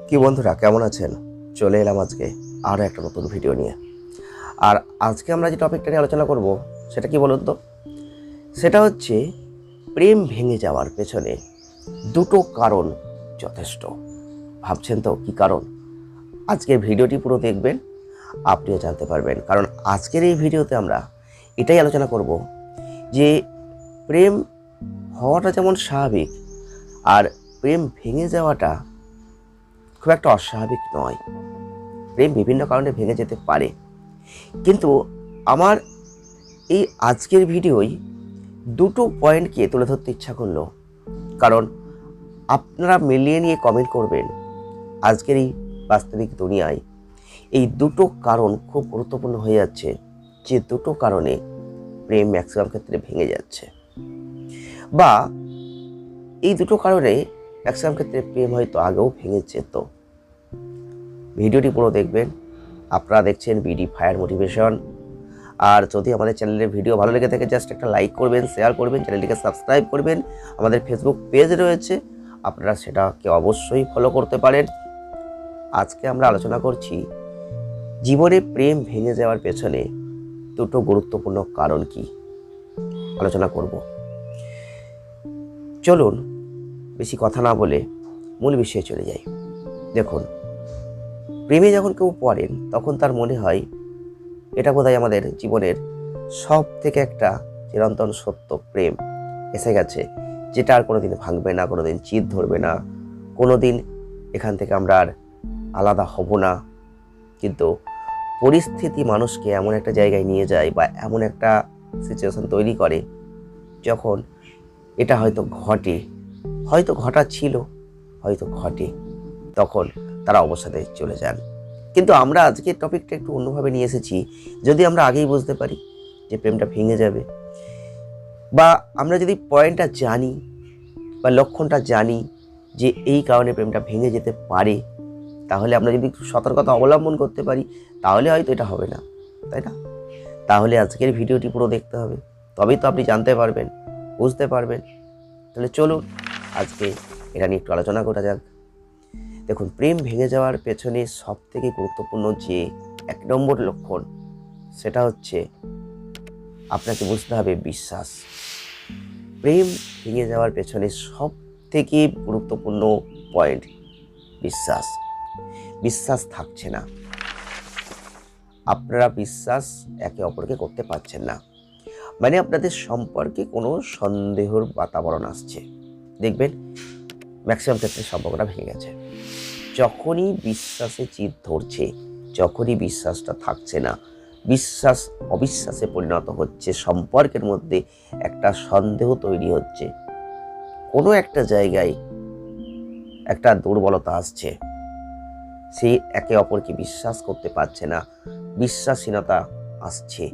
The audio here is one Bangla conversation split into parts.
কি বন্ধুরা, কেমন আছেন? চলে এলাম আজকে আরও একটা নতুন ভিডিও নিয়ে। আর আজকে আমরা যে টপিকটা নিয়ে আলোচনা করব সেটা কি বলুন তো? সেটা হচ্ছে প্রেম ভেঙে যাওয়ার পেছনে দুটো কারণ যথেষ্ট। ভাবছেন তো কি কারণ? আজকের ভিডিওটি পুরো দেখবেন, আপনিও জানতে পারবেন। কারণ আজকের এই ভিডিওতে আমরা এটাই আলোচনা করব যে প্রেম হওয়াটা যেমন স্বাভাবিক, আর প্রেম ভেঙে যাওয়াটা খুব একটা অস্বাভাবিক নয়। প্রেম বিভিন্ন কারণে ভেঙে যেতে পারে, কিন্তু আমার এই আজকের ভিডিওই দুটো পয়েন্টকে তুলে ধরতে ইচ্ছা করলো। কারণ আপনারা মিলিয়ে নিয়ে কমেন্ট করবেন, আজকের এই বাস্তবিক দুনিয়ায় এই দুটো কারণ খুব গুরুত্বপূর্ণ হয়ে যাচ্ছে, যে দুটো কারণে প্রেম ম্যাক্সিমাম ক্ষেত্রে ভেঙে যাচ্ছে, বা এই দুটো কারণে ম্যাক্সিমাম ক্ষেত্রে প্রেম হয়তো আগেও ভেঙে যেত। ভিডিওটি পুরো দেখবেন। আপনারা দেখছেন বিডি ফায়ার মোটিভেশন। আর যদি আমাদের চ্যানেলের ভিডিও ভালো লেগে থাকে, জাস্ট একটা লাইক করবেন, শেয়ার করবেন, চ্যানেলটিকে সাবস্ক্রাইব করবেন। আমাদের ফেসবুক পেজ রয়েছে, আপনারা সেটাকে অবশ্যই ফলো করতে পারেন। আজকে আমরা আলোচনা করছি জীবনে প্রেম ভেঙে যাওয়ার পেছনে দুটো গুরুত্বপূর্ণ কারণ কি, আলোচনা করব। চলুন বেশি কথা না বলে মূল বিষয়ে চলে যাই। দেখুন, প্রেমে যখন কেউ পড়েন তখন তার মনে হয় এটা বোধহয় আমাদের জীবনের সব থেকে একটা চিরন্তন সত্য, প্রেম এসে গেছে, যেটা আর কোনোদিন ভাঙবে না, কোনোদিন চিত ধরবে না, কোনোদিন এখান থেকে আমরা আর আলাদা হব না। কিন্তু পরিস্থিতি মানুষকে এমন একটা জায়গায় নিয়ে যায় বা এমন একটা সিচুয়েশন তৈরি করে, যখন এটা হয়তো ঘটে, হয়তো ঘটা ছিল, হয়তো ঘটে, তখন তারা অবসাদে চলে যান। কিন্তু আমরা আজকের টপিকটা একটু অন্যভাবে নিয়ে এসেছি। যদি আমরা আগেই বুঝতে পারি যে প্রেমটা ভেঙে যাবে, বা আমরা যদি পয়েন্টটা জানি বা লক্ষণটা জানি যে এই কারণে প্রেমটা ভেঙে যেতে পারে, তাহলে আমরা যদি একটু সতর্কতা অবলম্বন করতে পারি, তাহলে হয়তো এটা হবে না, তাই না? তাহলে আজকের ভিডিওটি পুরো দেখতে হবে, তবেই তো আপনি জানতে পারবেন, বুঝতে পারবেন। তাহলে চলুন আজকে এটা নিয়ে একটু আলোচনা করা যাক। দেখুন, প্রেম ভেঙে যাওয়ার পেছনে সব থেকে গুরুত্বপূর্ণ যে এক নম্বর লক্ষণ, সেটা হচ্ছে আপনাকে বুঝতে হবে বিশ্বাস। প্রেম ভেঙে যাওয়ার পেছনে সব থেকে গুরুত্বপূর্ণ পয়েন্ট বিশ্বাস। বিশ্বাস থাকছে না, আপনারা বিশ্বাস একে অপরকে করতে পারছেন না, মানে আপনাদের সম্পর্কে কোনো সন্দেহের বাতাবরণ আসছে। দেখবেন ম্যাক্সিমাম ক্ষেত্রে সম্পর্কটা ভেঙে গেছে। যখনই বিশ্বাসে চিত ধরছে, যখনই বিশ্বাসটা থাকছে না, বিশ্বাস অবিশ্বাসে পরিণত হচ্ছে, সম্পর্কের মধ্যে একটা সন্দেহ তৈরি হচ্ছে, কোনো একটা জায়গায় একটা দুর্বলতা আসছে, সে একে অপরকে বিশ্বাস করতে পারছে না, বিশ্বাসহীনতা আসছে,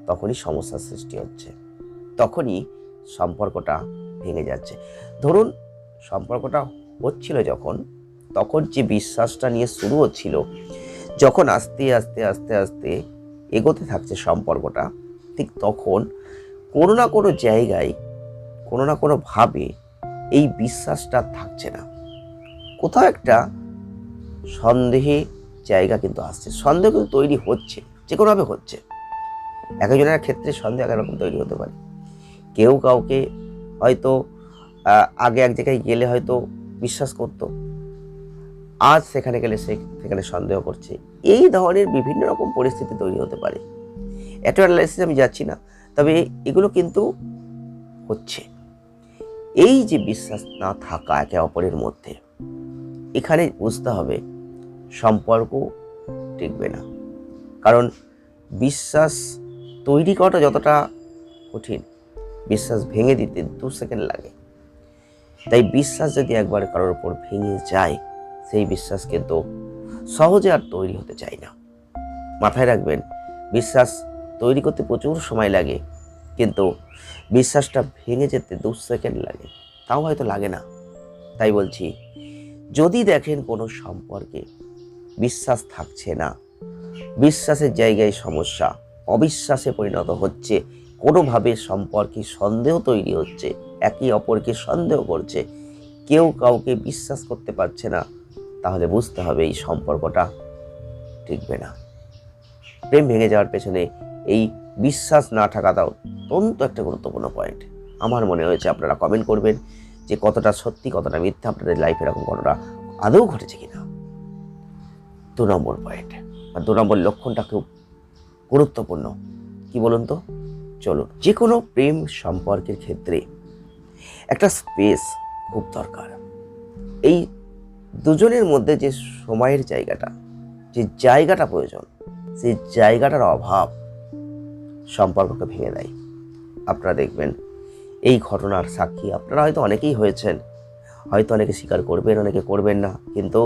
তখনই সমস্যার সৃষ্টি হচ্ছে, তখনই সম্পর্কটা ভেঙে যাচ্ছে। ধরুন সম্পর্কটা হচ্ছিল যখন, তখন যে বিশ্বাসটা নিয়ে শুরু হচ্ছিল, যখন আস্তে আস্তে আস্তে আস্তে এগোতে থাকছে সম্পর্কটা, ঠিক তখন কোনো না কোনো জায়গায়, কোনো না কোনোভাবে এই বিশ্বাসটা থাকছে না, কোথাও একটা সন্দেহে জায়গা কিন্তু আসছে। সন্দেহ কিন্তু তৈরি হচ্ছে, যে কোনোভাবে হচ্ছে। এক একজনের ক্ষেত্রে সন্দেহ এক রকম তৈরি হতে পারে। কেউ কাউকে হয়তো আগে এক জায়গায় গেলে হয়তো বিশ্বাস করতো, আজ সেখানে গেলে সেখানে সন্দেহ করছে। এই ধরনের বিভিন্ন রকম পরিস্থিতি তৈরি হতে পারে। এত অ্যানালাইসিস আমি যাচ্ছি না, তবে এগুলো কিন্তু হচ্ছে। এই যে বিশ্বাস না থাকা একে অপরের মধ্যে, এখানে বুঝতে হবে সম্পর্ক টিকবে না। কারণ বিশ্বাস তৈরি করাটা যতটা কঠিন, বিশ্বাস ভেঙে দিতে 2 সেকেন্ড লাগে। তাই বিশ্বাস যদি একবার কারোর উপর ভেঙে যায়, সেই বিশ্বাস কিন্তু সহজে আর তৈরি হতে চায় না। মাথায় রাখবেন, বিশ্বাস তৈরি করতে প্রচুর সময় লাগে, কিন্তু বিশ্বাসটা ভেঙে যেতে 2 সেকেন্ড লাগে, তাও হয়তো লাগে না। তাই বলছি, যদি দেখেন কোনো সম্পর্কে বিশ্বাস থাকছে না, বিশ্বাসের জায়গায় সমস্যা, অবিশ্বাসে পরিণত হচ্ছে, কোনোভাবে সম্পর্কে সন্দেহ তৈরি হচ্ছে, একে অপরকে সন্দেহ করছে, কেউ কাউকে বিশ্বাস করতে পারছে না, তাহলে বুঝতে হবে এই সম্পর্কটা টিকবে না। প্রেম ভেঙে যাওয়ার পেছনে এই বিশ্বাস না থাকাটা অত্যন্ত একটা গুরুত্বপূর্ণ পয়েন্ট। আমার মনে হয়েছে আপনারা কমেন্ট করবেন যে কতটা সত্যি কতটা মিথ্যা, আপনাদের লাইফে এরকম ঘটনা আদৌ ঘটেছে কিনা। 2 নম্বর পয়েন্ট বা 2 নম্বর লক্ষণটা খুব গুরুত্বপূর্ণ। কি বলুন তো? চলুন, যে কোনো প্রেম সম্পর্কের ক্ষেত্রে একটা স্পেস খুব দরকার। এই দুজনের মধ্যে যে সময়ের জায়গাটা, যে জায়গাটা প্রয়োজন, সেই জায়গাটার অভাব সম্পর্ককে ভেঙে দেয়। আপনারা দেখবেন এই ঘটনার সাক্ষী আপনারা হয়তো অনেকেই হয়েছেন, হয়তো অনেকে স্বীকার করবেন, অনেকে করবেন না, কিন্তু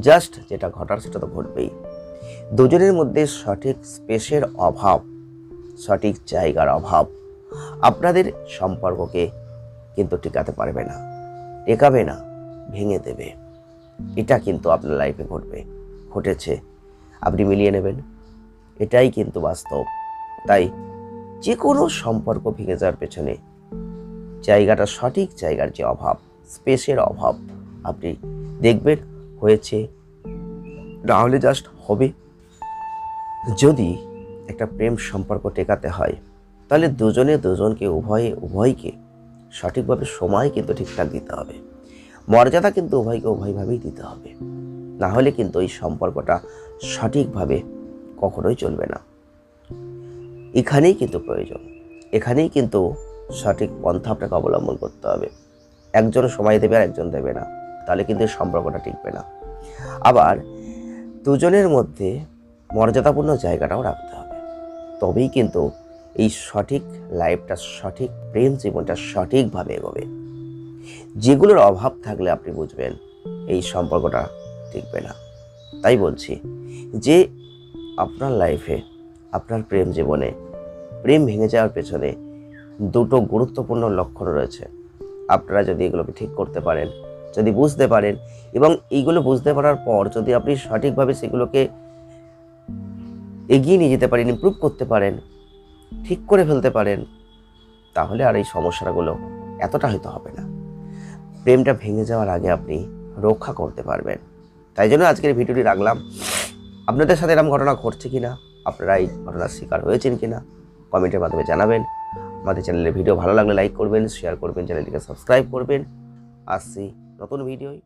জাস্ট যেটা ঘটার সেটা তো ঘটবেই। দুজনের মধ্যে সঠিক স্পেসের অভাব, সঠিক জায়গার অভাব আপনাদের সম্পর্ককে কিন্তু টিকাতে পারবে না, টেকাবে না, ভেঙে দেবে। এটা কিন্তু আপনার লাইফে ঘটেছে, আপনি মিলিয়ে নেবেন। এটাই কিন্তু বাস্তব। তাই যে কোনো সম্পর্ক ভেঙে যাওয়ার পেছনে জায়গাটা, সঠিক জায়গার যে অভাব, স্পেসের অভাব আপনি দেখবেন হয়েছে, না হলে জাস্ট হবে। যদি একটা প্রেম সম্পর্ক টেকাতে হয় তাহলে দুজনকে উভয়কে সঠিকভাবে সময় কিন্তু ঠিকঠাক দিতে হবে, মর্যাদা কিন্তু উভয়কে উভয়ভাবেই দিতে হবে। না হলে কিন্তু এই সম্পর্কটা সঠিকভাবে কখনোই চলবে না। এখানেই কিন্তু প্রয়োজন, এখানেই কিন্তু সঠিক পন্থা আপনাকে অবলম্বন করতে হবে। একজন সময় দেবে আর একজন দেবে না, তাহলে কিন্তু এই সম্পর্কটা টিকবে না। আবার দুজনের মধ্যে মর্যাদাপূর্ণ জায়গাটাও রাখতে হবে, তবেই কিন্তু এই সঠিক লাইফটা, সঠিক প্রেম জীবনটা সঠিকভাবে এগোবে। যেগুলোর অভাব থাকলে আপনি বুঝবেন এই সম্পর্কটা টিকবে না। তাই বলছি যে আপনার লাইফে, আপনার প্রেম জীবনে প্রেম ভেঙে যাওয়ার পেছনে 2টো গুরুত্বপূর্ণ লক্ষণ রয়েছে। আপনারা যদি এগুলোকে ঠিক করতে পারেন, যদি বুঝতে পারেন, এবং এইগুলো বুঝতে পারার পর যদি আপনি সঠিকভাবে সেগুলোকে এগিয়ে নিয়ে যেতে পারেন, ইমপ্রুভ করতে পারেন, ঠিক করে ফেলতে পারেন, তাহলে আর এই সমস্যাগুলো এতটা হয়তো হবে না। প্রেমটা ভেঙে যাওয়ার আগে আপনি রক্ষা করতে পারবেন। তাই জন্য আজকের ভিডিওটি রাখলাম। আপনাদের সাথে এরকম ঘটনা ঘটছে কিনা, আপনারা এই ঘটনার শিকার হয়েছেন কিনা কমেন্টের মাধ্যমে জানাবেন। আমাদের চ্যানেলের ভিডিও ভালো লাগলে লাইক করবেন, শেয়ার করবেন, চ্যানেলটিকে সাবস্ক্রাইব করবেন। আসছি নতুন ভিডিওয়।